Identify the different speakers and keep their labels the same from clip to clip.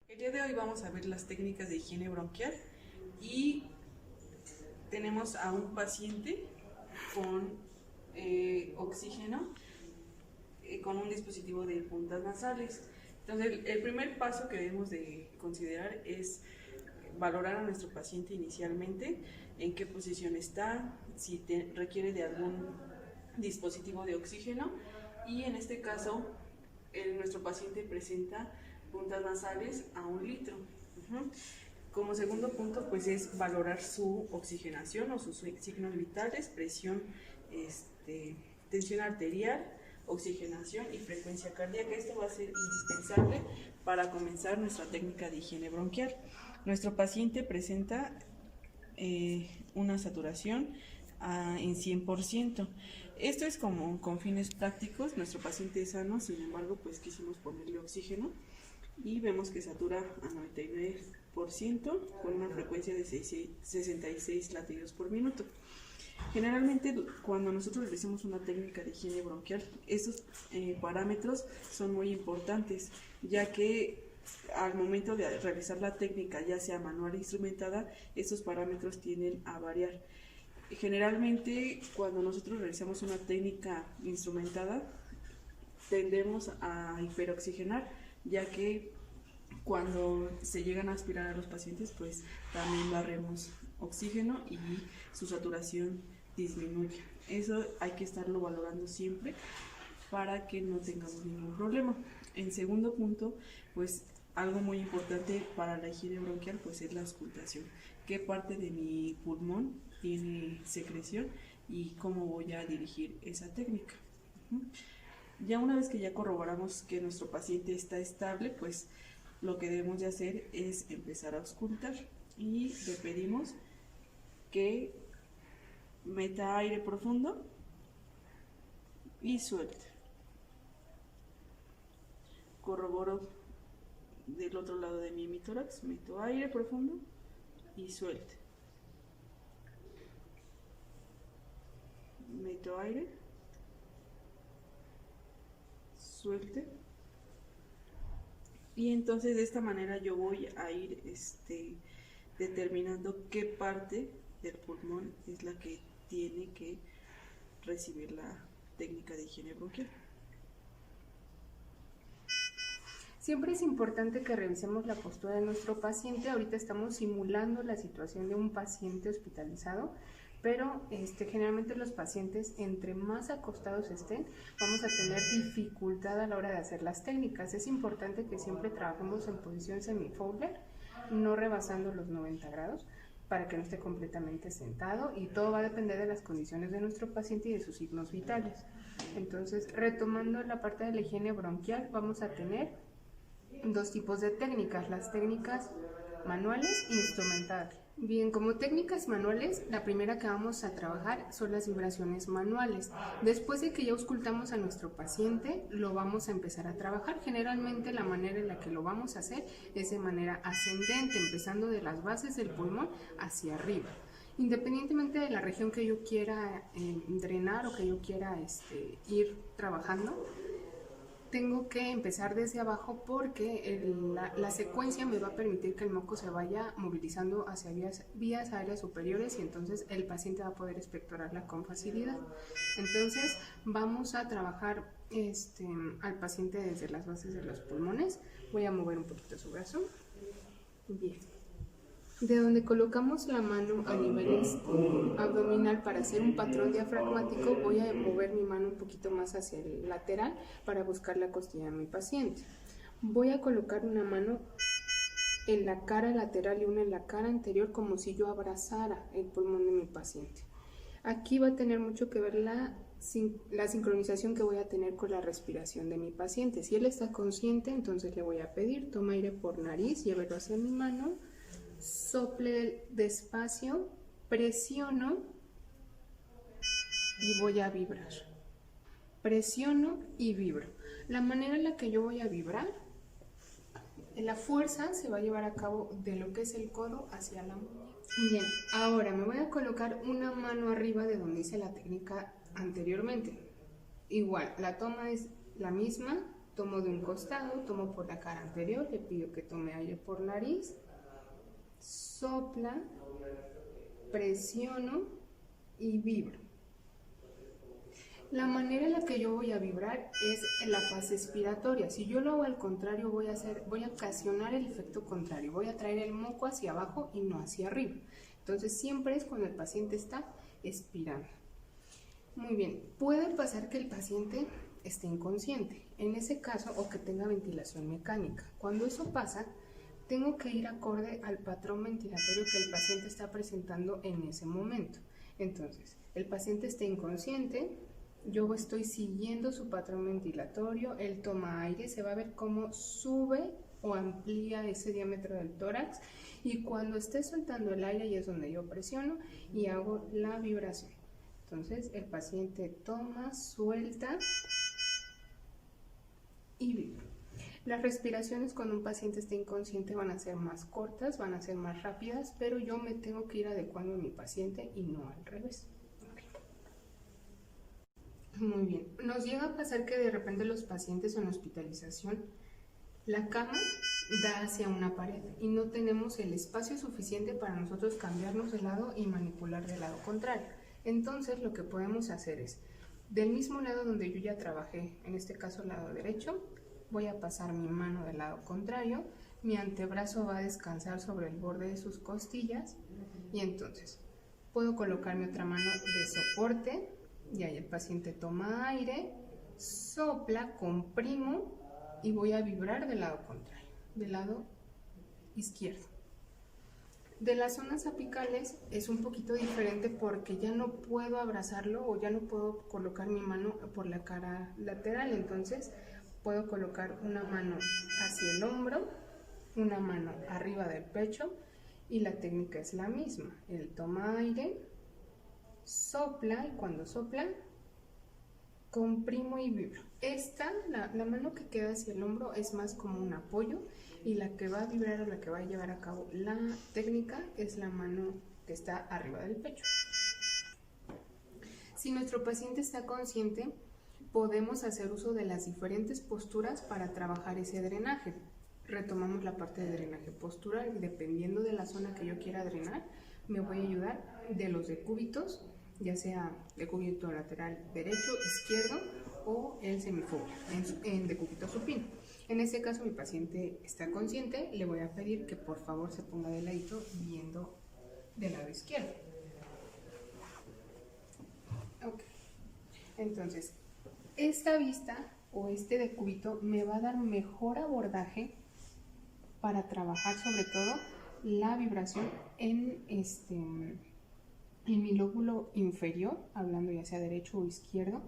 Speaker 1: El día de hoy vamos a ver las técnicas de higiene bronquial y tenemos a un paciente con oxígeno, con un dispositivo de puntas nasales. Entonces, el primer paso que debemos de considerar es valorar a nuestro paciente inicialmente, en qué posición está, si requiere de algún dispositivo de oxígeno, y en este caso nuestro paciente presenta puntas nasales a 1 litro. Como segundo punto, pues es valorar su oxigenación o sus signos vitales, presión, tensión arterial, oxigenación y frecuencia cardíaca. Esto va a ser indispensable para comenzar nuestra técnica de higiene bronquial. Nuestro paciente presenta una saturación en 100%. Esto es como con fines prácticos. Nuestro paciente es sano, sin embargo, pues quisimos ponerle oxígeno y vemos que satura a 99% con una frecuencia de 66 latidos por minuto. Generalmente, cuando nosotros realizamos una técnica de higiene bronquial, estos parámetros son muy importantes, ya que al momento de realizar la técnica, ya sea manual o instrumentada, estos parámetros tienden a variar. Generalmente, cuando nosotros realizamos una técnica instrumentada, tendemos a hiperoxigenar, ya que cuando se llegan a aspirar a los pacientes, pues también barremos oxígeno y su saturación disminuye. Eso hay que estarlo valorando siempre para que no tengamos ningún problema. En segundo punto, pues algo muy importante para la higiene bronquial pues es la auscultación. ¿Qué parte de mi pulmón tiene secreción y cómo voy a dirigir esa técnica? Ya una vez que ya corroboramos que nuestro paciente está estable, pues lo que debemos de hacer es empezar a auscultar y le pedimos que meta aire profundo y suelte. Corroboro del otro lado de mi hemitórax, meto aire profundo y suelte. Meto aire, suelte. Y entonces de esta manera yo voy a ir determinando qué parte del pulmón es la que tiene que recibir la técnica de higiene bronquial.
Speaker 2: Siempre es importante que revisemos la postura de nuestro paciente. Ahorita estamos simulando la situación de un paciente hospitalizado, pero generalmente los pacientes, entre más acostados estén, vamos a tener dificultad a la hora de hacer las técnicas. Es importante que siempre trabajemos en posición semi-Fowler, no rebasando los 90 grados, para que no esté completamente sentado, y todo va a depender de las condiciones de nuestro paciente y de sus signos vitales. Entonces, retomando la parte de la higiene bronquial, vamos a tener dos tipos de técnicas, las técnicas manuales e instrumentadas. Bien, como técnicas manuales, la primera que vamos a trabajar son las vibraciones manuales. Después de que ya auscultamos a nuestro paciente, lo vamos a empezar a trabajar. Generalmente la manera en la que lo vamos a hacer es de manera ascendente, empezando de las bases del pulmón hacia arriba. Independientemente de la región que yo quiera drenar o que yo quiera ir trabajando, tengo que empezar desde abajo porque la secuencia me va a permitir que el moco se vaya movilizando hacia vías aéreas superiores, y entonces el paciente va a poder expectorarla con facilidad. Entonces vamos a trabajar al paciente desde las bases de los pulmones. Voy a mover un poquito su brazo. Bien. De donde colocamos la mano a nivel abdominal para hacer un patrón diafragmático, voy a mover mi mano un poquito más hacia el lateral para buscar la costilla de mi paciente. Voy a colocar una mano en la cara lateral y una en la cara anterior, como si yo abrazara el pulmón de mi paciente. Aquí va a tener mucho que ver la sincronización que voy a tener con la respiración de mi paciente. Si él está consciente, entonces le voy a pedir, toma aire por nariz, llévelo hacia mi mano, sople despacio, presiono y voy a vibrar. Presiono y vibro. La manera en la que yo voy a vibrar, la fuerza se va a llevar a cabo de lo que es el codo hacia la muñeca. Bien, ahora me voy a colocar una mano arriba de donde hice la técnica anteriormente. Igual, la toma es la misma, Tomo de un costado, tomo por la cara anterior, le pido que tome aire por nariz, sopla, presiono y vibro. La manera en la que yo voy a vibrar es en la fase expiratoria. Si yo lo hago al contrario, voy a ocasionar el efecto contrario. Voy a traer el moco hacia abajo y no hacia arriba. Entonces siempre es cuando el paciente está expirando. Muy bien, puede pasar que el paciente esté inconsciente, en ese caso, o que tenga ventilación mecánica. Cuando eso pasa, tengo que ir acorde al patrón ventilatorio que el paciente está presentando en ese momento. Entonces, el paciente está inconsciente, yo estoy siguiendo su patrón ventilatorio, él toma aire, se va a ver cómo sube o amplía ese diámetro del tórax, y cuando esté soltando el aire, ahí es donde yo presiono y hago la vibración. Entonces, el paciente toma, suelta y vibra. Las respiraciones cuando un paciente está inconsciente van a ser más cortas, van a ser más rápidas, pero yo me tengo que ir adecuando a mi paciente y no al revés. Muy bien. Nos llega a pasar que de repente los pacientes en hospitalización, la cama da hacia una pared y no tenemos el espacio suficiente para nosotros cambiarnos de lado y manipular del lado contrario. Entonces lo que podemos hacer es, del mismo lado donde yo ya trabajé, en este caso el lado derecho, voy a pasar mi mano del lado contrario, mi antebrazo va a descansar sobre el borde de sus costillas y entonces puedo colocar mi otra mano de soporte y ahí el paciente toma aire, sopla, comprimo y voy a vibrar del lado contrario, del lado izquierdo. De las zonas apicales es un poquito diferente porque ya no puedo abrazarlo o ya no puedo colocar mi mano por la cara lateral, entonces puedo colocar una mano hacia el hombro, una mano arriba del pecho y la técnica es la misma. Él toma aire, sopla y cuando sopla, comprimo y vibro. La mano que queda hacia el hombro es más como un apoyo y la que va a vibrar o la que va a llevar a cabo la técnica es la mano que está arriba del pecho. Si nuestro paciente está consciente, podemos hacer uso de las diferentes posturas para trabajar ese drenaje. Retomamos la parte de drenaje postural y dependiendo de la zona que yo quiera drenar, me voy a ayudar de los decúbitos, ya sea decúbito lateral derecho, izquierdo o el semifoglio, en decúbito supino. En este caso mi paciente está consciente, le voy a pedir que por favor se ponga de ladito viendo del lado izquierdo. Okay. Entonces, esta vista o este decúbito me va a dar mejor abordaje para trabajar sobre todo la vibración en mi lóbulo inferior, hablando ya sea derecho o izquierdo,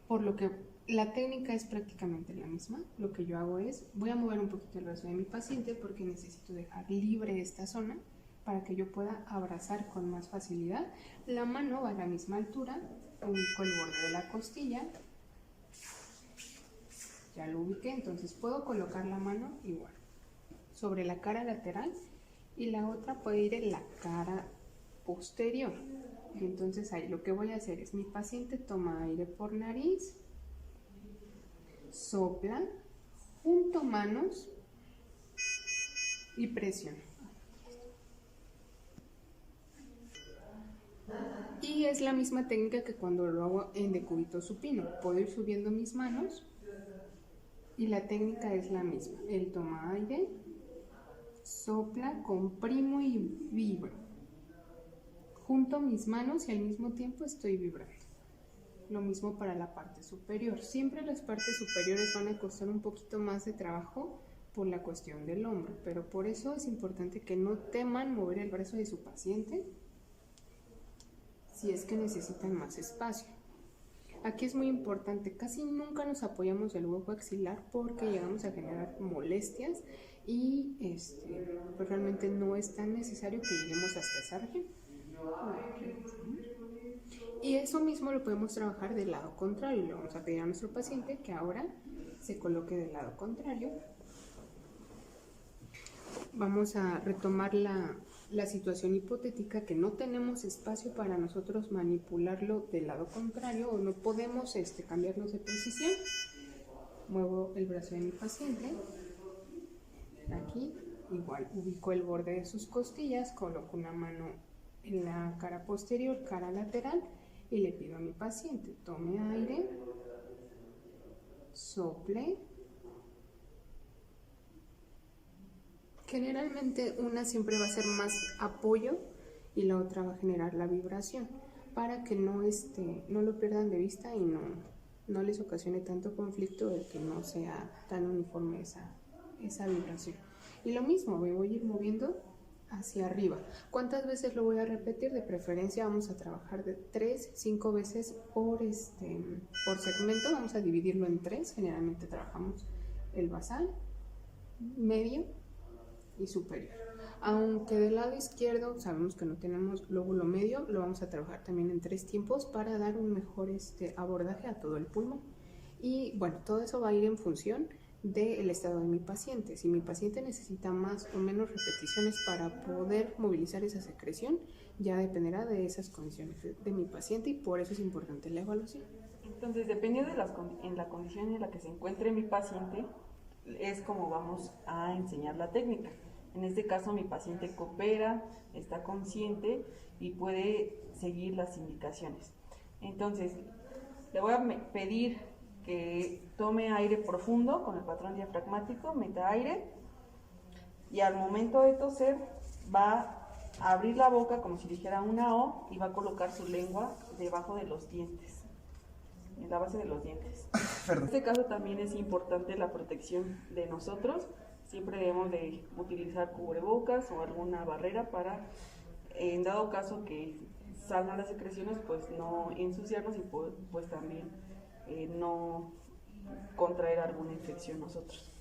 Speaker 2: por lo que la técnica es prácticamente la misma. Lo que yo hago es, voy a mover un poquito el brazo de mi paciente porque necesito dejar libre esta zona para que yo pueda abrazar con más facilidad. La mano va a la misma altura, ubico el borde de la costilla, ya lo ubiqué, entonces puedo colocar la mano igual sobre la cara lateral y la otra puede ir en la cara posterior. Y entonces ahí lo que voy a hacer es, mi paciente toma aire por nariz, sopla, junto manos y presiona. Y es la misma técnica que cuando lo hago en decúbito supino. Puedo ir subiendo mis manos y la técnica es la misma. Él toma aire, sopla, comprimo y vibro. Junto mis manos y al mismo tiempo estoy vibrando. Lo mismo para la parte superior. Siempre las partes superiores van a costar un poquito más de trabajo por la cuestión del hombro, pero por eso es importante que no teman mover el brazo de su paciente si es que necesitan más espacio. Aquí es muy importante, casi nunca nos apoyamos del hueco axilar porque llegamos a generar molestias y pues realmente no es tan necesario que lleguemos hasta esa región. Y eso mismo lo podemos trabajar del lado contrario. Le vamos a pedir a nuestro paciente que ahora se coloque del lado contrario. Vamos a retomar la situación hipotética que no tenemos espacio para nosotros manipularlo del lado contrario o no podemos cambiarnos de posición. Muevo el brazo de mi paciente, aquí, igual ubico el borde de sus costillas, coloco una mano en la cara posterior, cara lateral, y le pido a mi paciente, tome aire, sople. Generalmente una siempre va a ser más apoyo y la otra va a generar la vibración, para que no lo pierdan de vista y no les ocasione tanto conflicto el que no sea tan uniforme esa vibración. Y lo mismo, me voy a ir moviendo hacia arriba. ¿Cuántas veces lo voy a repetir? De preferencia vamos a trabajar de 3, 5 veces por segmento. Vamos a dividirlo en 3. Generalmente trabajamos el basal, medio y superior. Aunque del lado izquierdo sabemos que no tenemos lóbulo medio, lo vamos a trabajar también en 3 tiempos para dar un mejor abordaje a todo el pulmón. Y bueno, todo eso va a ir en función del estado de mi paciente. Si mi paciente necesita más o menos repeticiones para poder movilizar esa secreción, ya dependerá de esas condiciones de mi paciente, y por eso es importante la evaluación.
Speaker 1: Entonces, dependiendo en la condición en la que se encuentre mi paciente, es como vamos a enseñar la técnica. En este caso, mi paciente coopera, está consciente y puede seguir las indicaciones. Entonces, le voy a pedir que tome aire profundo con el patrón diafragmático, meta aire, y al momento de toser va a abrir la boca como si dijera una O y va a colocar su lengua debajo de los dientes, en la base de los dientes. En este caso también es importante la protección de nosotros. Siempre debemos de utilizar cubrebocas o alguna barrera para, en dado caso que salgan las secreciones, pues no ensuciarnos y pues también no contraer alguna infección nosotros.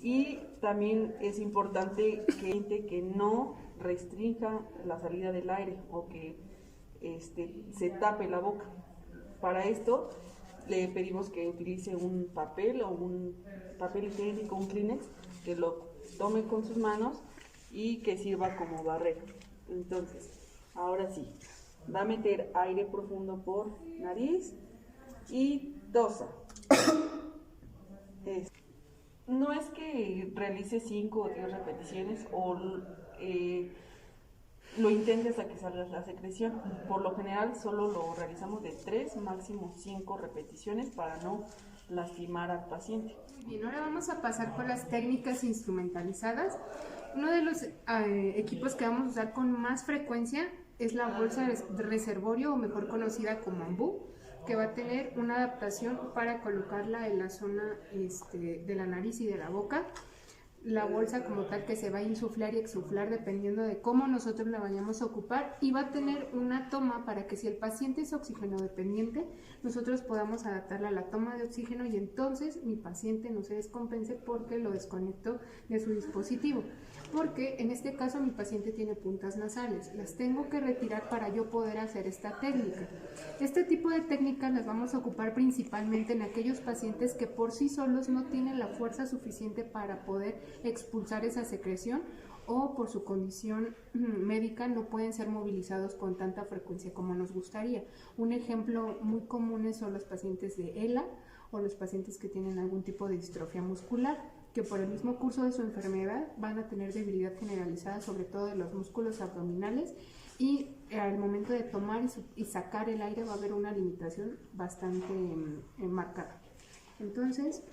Speaker 1: Y también es importante que no restrinja la salida del aire o que se tape la boca. Para esto le pedimos que utilice un papel o un papel higiénico, un Kleenex, que lo tome con sus manos y que sirva como barrera. Entonces, ahora sí, va a meter aire profundo por nariz y tosa. No es que realice 5 o 10 repeticiones o lo intente hasta que salga la secreción. Por lo general solo lo realizamos de 3, máximo 5 repeticiones para no lastimar al paciente.
Speaker 2: Bien, ahora vamos a pasar con las técnicas instrumentalizadas. Uno de los equipos que vamos a usar con más frecuencia es la bolsa de reservorio, o mejor conocida como ambú, que va a tener una adaptación para colocarla en la zona de la nariz y de la boca. La bolsa como tal que se va a insuflar y exuflar dependiendo de cómo nosotros la vayamos a ocupar, y va a tener una toma para que si el paciente es oxígeno dependiente, nosotros podamos adaptarla a la toma de oxígeno y entonces mi paciente no se descompense porque lo desconectó de su dispositivo. Porque en este caso mi paciente tiene puntas nasales, las tengo que retirar para yo poder hacer esta técnica. Este tipo de técnicas las vamos a ocupar principalmente en aquellos pacientes que por sí solos no tienen la fuerza suficiente para poder expulsar esa secreción, o por su condición médica no pueden ser movilizados con tanta frecuencia como nos gustaría. Un ejemplo muy común son los pacientes de ELA o los pacientes que tienen algún tipo de distrofia muscular, que por el mismo curso de su enfermedad van a tener debilidad generalizada, sobre todo de los músculos abdominales, y al momento de tomar y sacar el aire va a haber una limitación bastante marcada. Entonces,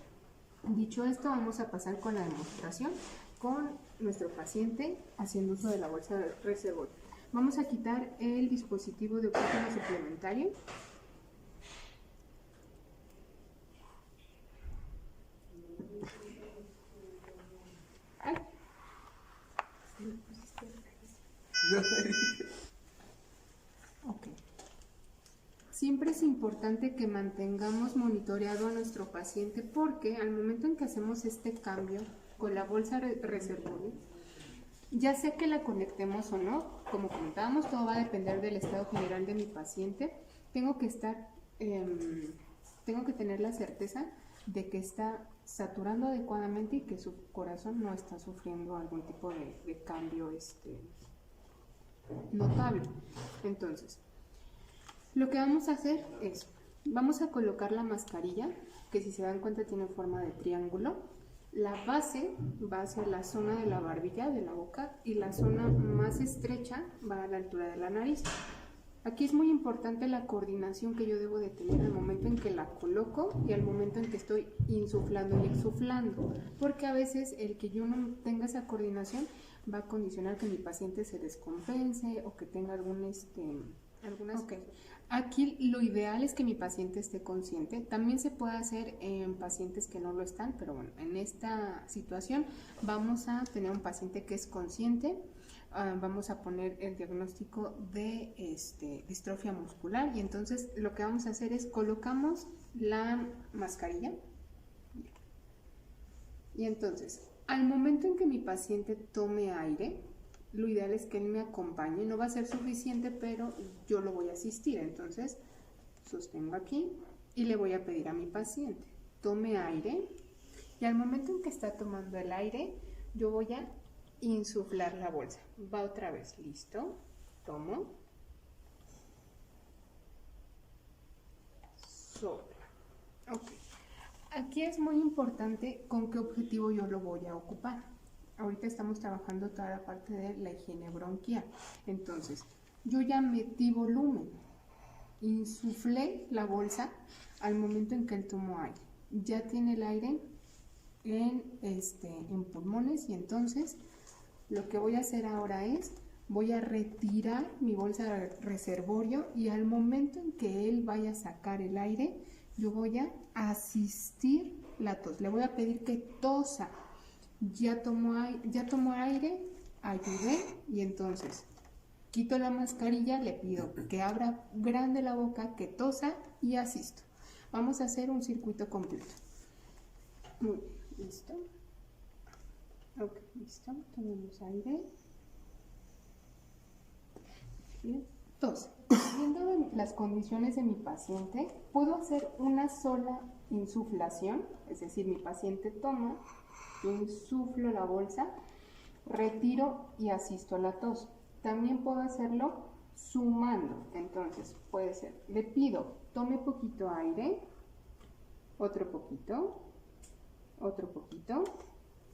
Speaker 2: dicho esto, vamos a pasar con la demostración con nuestro paciente haciendo uso de la bolsa de reservorio. Vamos a quitar el dispositivo de oxígeno suplementario. Okay. Siempre es importante que mantengamos monitoreado a nuestro paciente, porque al momento en que hacemos este cambio con la bolsa de reservorio, ya sea que la conectemos o no, como comentábamos, todo va a depender del estado general de mi paciente. Tengo que tener la certeza de que está saturando adecuadamente y que su corazón no está sufriendo algún tipo de cambio notable. Entonces, lo que vamos a hacer es, Vamos a colocar la mascarilla, que si se dan cuenta tiene forma de triángulo. La base va hacia la zona de la barbilla, de la boca, y la zona más estrecha va a la altura de la nariz. Aquí es muy importante la coordinación que yo debo de tener al momento en que la coloco y al momento en que estoy insuflando y exuflando, porque a veces el que yo no tenga esa coordinación va a condicionar que mi paciente se descompense o que tenga algunas... Okay. Aquí lo ideal es que mi paciente esté consciente. También se puede hacer en pacientes que no lo están, pero bueno, en esta situación vamos a tener un paciente que es consciente. Vamos a poner el diagnóstico de distrofia muscular y entonces lo que vamos a hacer es colocamos la mascarilla y entonces al momento en que mi paciente tome aire, lo ideal es que él me acompañe. No va a ser suficiente, pero yo lo voy a asistir. Entonces sostengo aquí y le voy a pedir a mi paciente tome aire y al momento en que está tomando el aire yo voy a insuflar la bolsa. Va otra vez, listo, tomo, soplo. Ok, aquí es muy importante con qué objetivo yo lo voy a ocupar. Ahorita estamos trabajando toda la parte de la higiene bronquial. Entonces, yo ya metí volumen, insuflé la bolsa al momento en que él tomó aire. Ya tiene el aire en pulmones y entonces lo que voy a hacer ahora es, voy a retirar mi bolsa de reservorio y al momento en que él vaya a sacar el aire, yo voy a asistir la tos. Le voy a pedir que tosa. Ya tomó aire, ayudé y entonces quito la mascarilla, le pido que abra grande la boca, que tosa y asisto. Vamos a hacer un circuito completo. Muy bien, listo. Ok, listo, tomemos aire. Bien, tos. Viendo las condiciones de mi paciente, puedo hacer una sola insuflación, es decir, mi paciente toma, yo insuflo la bolsa, retiro y asisto a la tos. También puedo hacerlo sumando, entonces puede ser, le pido, tome poquito aire, otro poquito,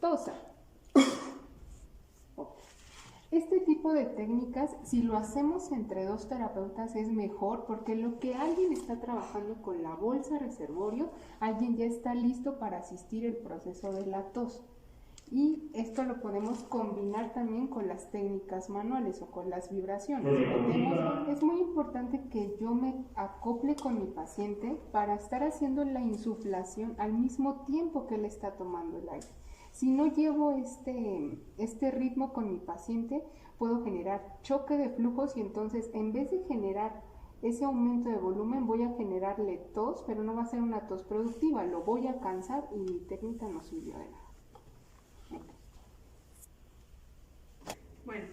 Speaker 2: tosa. Este tipo de técnicas, si lo hacemos entre dos terapeutas es mejor porque lo que alguien está trabajando con la bolsa reservorio, alguien ya está listo para asistir el proceso de la tos. Y esto lo podemos combinar también con las técnicas manuales o con las vibraciones. Es muy importante que yo me acople con mi paciente para estar haciendo la insuflación al mismo tiempo que él está tomando el aire. Si no llevo este ritmo con mi paciente, puedo generar choque de flujos y entonces en vez de generar ese aumento de volumen, voy a generarle tos, pero no va a ser una tos productiva, lo voy a cansar y mi técnica no sirvió de nada.
Speaker 1: Bueno,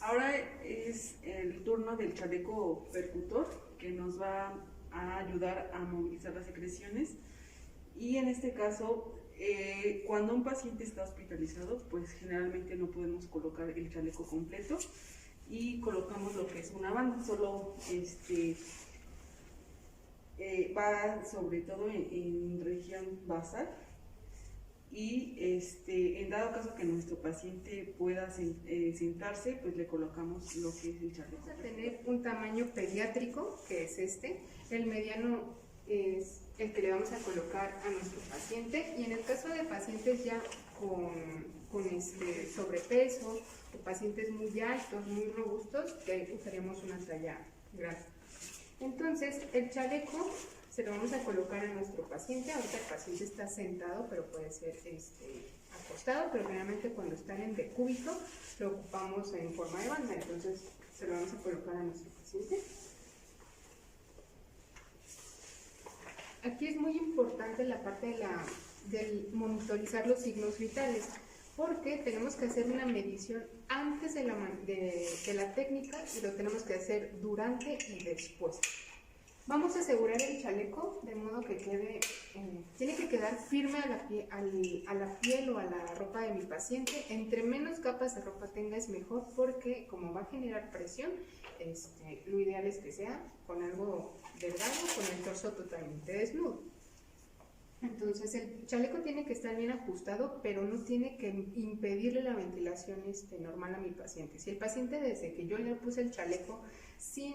Speaker 1: ahora es el turno del chaleco percutor que nos va a ayudar a movilizar las secreciones y en este caso cuando un paciente está hospitalizado pues generalmente no podemos colocar el chaleco completo y colocamos lo que es una banda, solo va sobre todo en región basal. Y en dado caso que nuestro paciente pueda sentarse, pues le colocamos lo que es el chaleco.
Speaker 2: Vamos a tener un tamaño pediátrico, que es el mediano es el que le vamos a colocar a nuestro paciente, y en el caso de pacientes ya con sobrepeso, o pacientes muy altos, muy robustos, que usaríamos una talla grande. Entonces, el chaleco se lo vamos a colocar a nuestro paciente. Ahorita el paciente está sentado, pero puede ser acostado, pero generalmente cuando están en decúbito lo ocupamos en forma de banda, entonces se lo vamos a colocar a nuestro paciente. Aquí es muy importante la parte del monitorizar los signos vitales, porque tenemos que hacer una medición antes de la técnica y lo tenemos que hacer durante y después. Vamos a asegurar el chaleco de modo que quede, tiene que quedar firme a la piel o a la ropa de mi paciente. Entre menos capas de ropa tenga es mejor, porque como va a generar presión, lo ideal es que sea con algo delgado, con el torso totalmente desnudo. Entonces el chaleco tiene que estar bien ajustado, pero no tiene que impedirle la ventilación normal a mi paciente. Si el paciente, desde que yo le puse el chaleco sin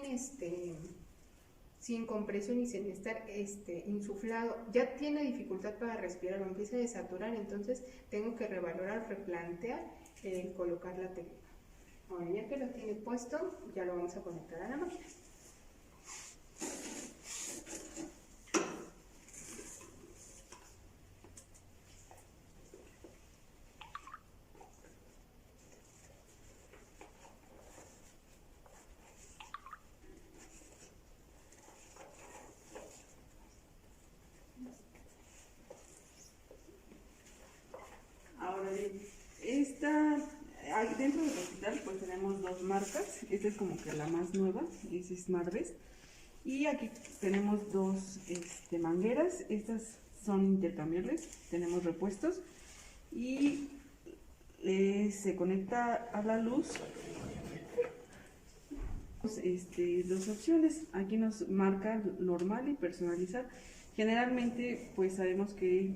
Speaker 2: compresión y sin estar insuflado, ya tiene dificultad para respirar o empieza a desaturar, entonces tengo que revalorar, replantear, colocar la técnica. Ahora, ya que lo tiene puesto, ya lo vamos a conectar a la máquina.
Speaker 1: Ahora bien, dentro del hospital pues tenemos dos marcas. Esta es como que la más nueva, es SmartVest. Y aquí tenemos dos mangueras. Estas son intercambiables, tenemos repuestos. Y se conecta a la luz. Dos opciones. Aquí nos marca normal y personalizar. Generalmente pues sabemos que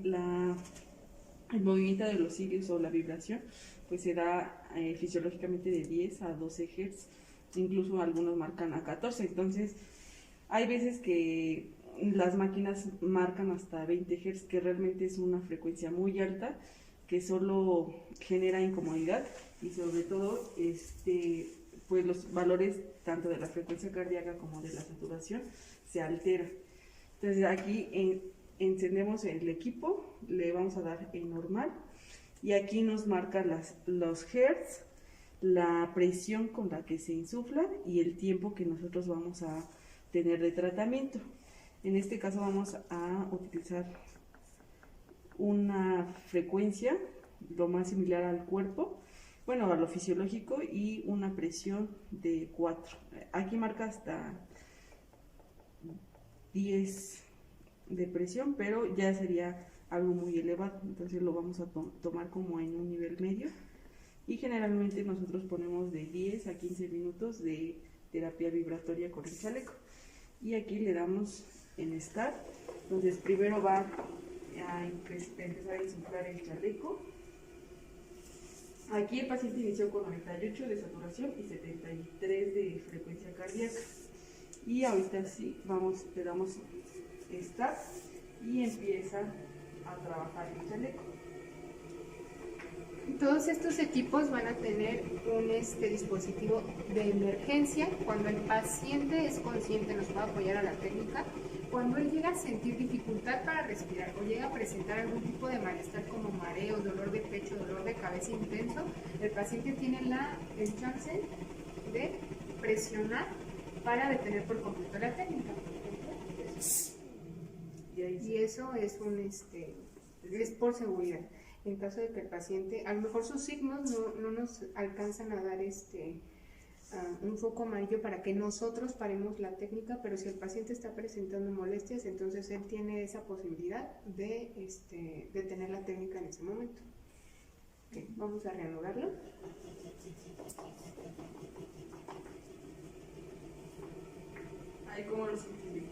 Speaker 1: el movimiento de los cilios o la vibración pues se da fisiológicamente de 10 a 12 Hz, incluso algunos marcan a 14, entonces hay veces que las máquinas marcan hasta 20 Hz, que realmente es una frecuencia muy alta que solo genera incomodidad, y sobre todo pues los valores tanto de la frecuencia cardíaca como de la saturación se alteran. Entonces aquí encendemos el equipo, le vamos a dar en normal y aquí nos marca los hertz, la presión con la que se insufla y el tiempo que nosotros vamos a tener de tratamiento. En este caso vamos a utilizar una frecuencia lo más similar al cuerpo, bueno, a lo fisiológico, y una presión de 4. Aquí marca hasta 10 de presión, pero ya sería algo muy elevado, entonces lo vamos a tomar como en un nivel medio, y generalmente nosotros ponemos de 10 a 15 minutos de terapia vibratoria con el chaleco. Y aquí le damos en Start. Entonces primero va a empezar a insuflar el chaleco. Aquí el paciente inició con 98 de saturación y 73 de frecuencia cardíaca. Y ahorita sí, le damos Start y empieza a trabajar el chaleco.
Speaker 2: Todos estos equipos van a tener un dispositivo de emergencia. Cuando el paciente es consciente, nos va a apoyar a la técnica. Cuando él llega a sentir dificultad para respirar o llega a presentar algún tipo de malestar como mareo, dolor de pecho, dolor de cabeza intenso, el paciente tiene el chance de presionar para detener por completo la técnica. Y eso es es por seguridad. En caso de que el paciente, a lo mejor sus signos no nos alcanzan a dar un foco amarillo para que nosotros paremos la técnica, pero si el paciente está presentando molestias, entonces él tiene esa posibilidad de detener la técnica en ese momento. Okay, vamos a reanudarlo.
Speaker 1: Ahí como lo sientes.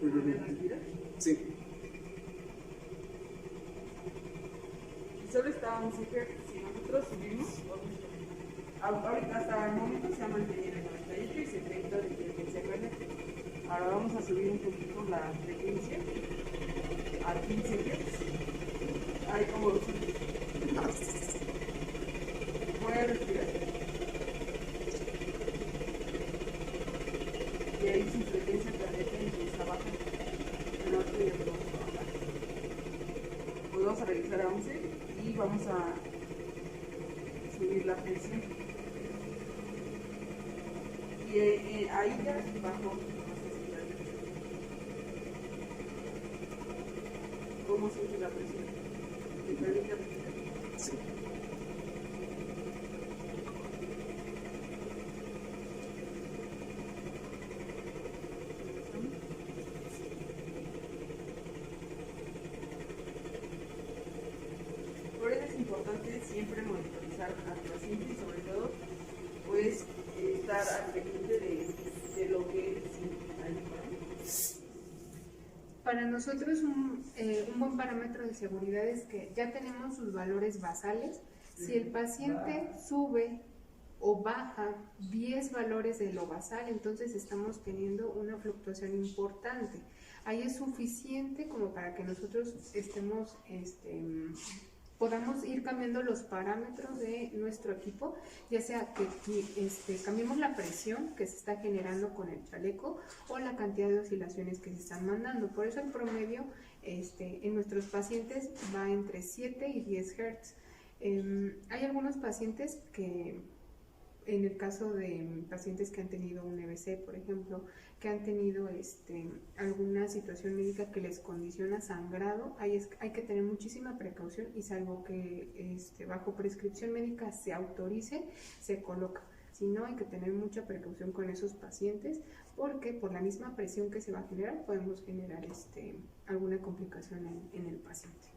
Speaker 1: ¿Puedes respirar?
Speaker 3: Sí.
Speaker 1: Solo está a 11 Hz. Si nosotros subimos, ahorita hasta el momento se ha mantenido en 98 y 70 de frecuencia cardíaca. Ahora vamos a subir un poquito la frecuencia a 15 Hz. Ahí como lo subimos. Voy a respirar. Y ahí su frecuencia cardíaca empieza a bajar. Pero ahorita ya lo vamos a bajar. Pues vamos a regresar a 11 y vamos a subir la presión. Y ahí ya bajo. ¿Cómo sube la presión? ¿Me permite respirar?
Speaker 3: Sí.
Speaker 1: importante siempre monitorizar al paciente y sobre todo pues estar al pendiente de lo que él sí.
Speaker 2: Para nosotros un buen parámetro de seguridad es que ya tenemos sus valores basales. Si el paciente sube o baja 10 valores de lo basal, entonces estamos teniendo una fluctuación importante. Ahí es suficiente como para que nosotros podamos ir cambiando los parámetros de nuestro equipo, ya sea que cambiemos la presión que se está generando con el chaleco o la cantidad de oscilaciones que se están mandando. Por eso el promedio en nuestros pacientes va entre 7 y 10 Hz. Hay algunos pacientes que, en el caso de pacientes que han tenido un EBC, por ejemplo, que han tenido alguna situación médica que les condiciona sangrado, hay que tener muchísima precaución y salvo que bajo prescripción médica se autorice, se coloca. Si no, hay que tener mucha precaución con esos pacientes porque por la misma presión que se va a generar podemos generar alguna complicación en el paciente.